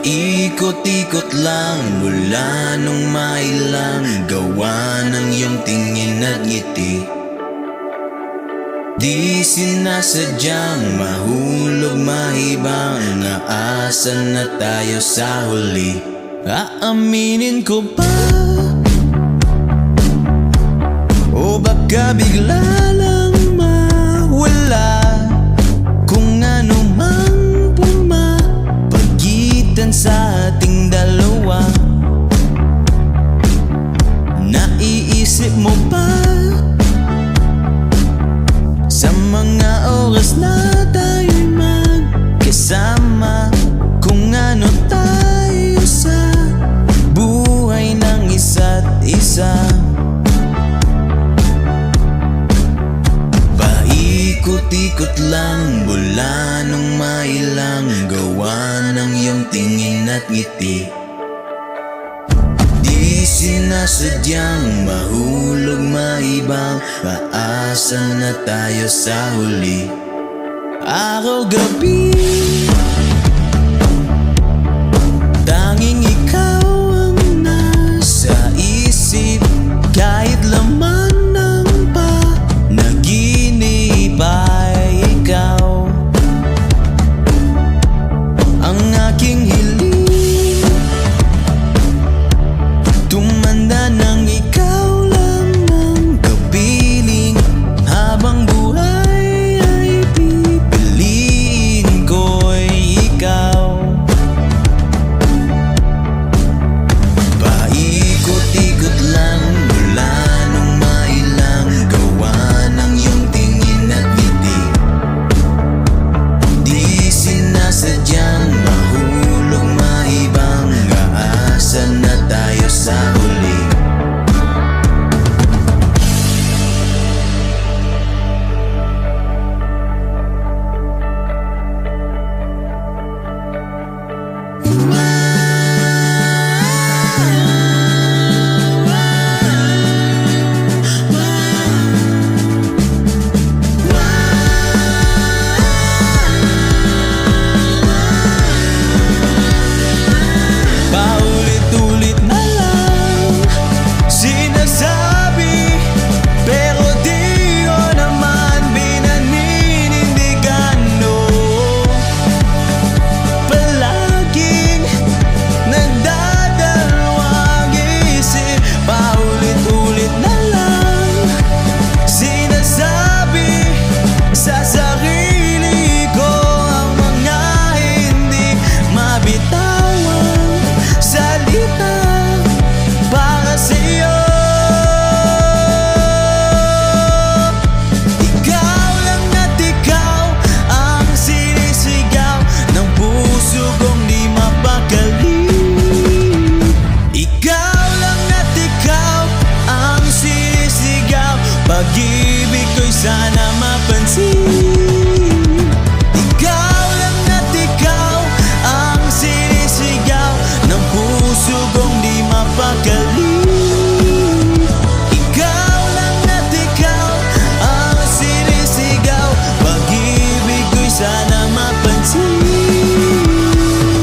Paikot-ikot lang mula nung mailang gawa ng iyong tingin at ngiti. Di sinasadyang mahulog mahibang, aasan na tayo sa huli. Aaminin ko ba? O baka bigla lang mawala kung ano mang pumapagitan sa ating dalawa? Naiisip mo ba sa mga oras na tayo'y magkasama, kung ano tayo sa buhay ng isa't isa? Paikot-ikot lang mula nung mailang gawa ng iyong tingin at ngiti. Di sinasadyang mahulog maibang, maasan na tayo sa huli. Araw-gabi tanging ikaw ang nasa isip, kahit laman ng panaginip ay ikaw ang aking hiling. Tumanda nang ikaw lang ang kapiling, habang buhay ay pipiliin ko'y ikaw. Paikot-ikot lang mula nung mailang gawa ng iyong tingin at ngiti. Di sinasadyang mahulog maibang, aasan na tayo sa huli. Paulit-ulit na lang sinasabi, pero di ko naman pinaninindigan, no. Palaging nagdadalawang isip. Paulit-ulit na lang sinasabi sa sarili ko ang mga hindi mabitawang salita para sa'yo. Ikaw lang at ikaw ang sinisigaw ng puso kong di mapakali. Ikaw lang at ikaw ang sinisigaw, pag-ibig ko'y sana mapansin. Ikaw lang at ikaw ang sinisigaw ng puso kong di mapakali. Ikaw lang at ikaw ang sinisigaw, pag-ibig ko'y sana mapansin.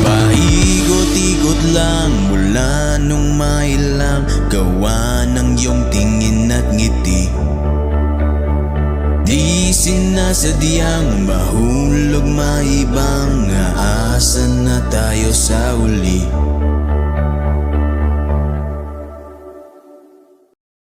Paikot-ikot lang mula nung mailang gawa ng iyong tingin at ngiti. Di sinasadyang mahulog maibang, aasan na tayo sa huli.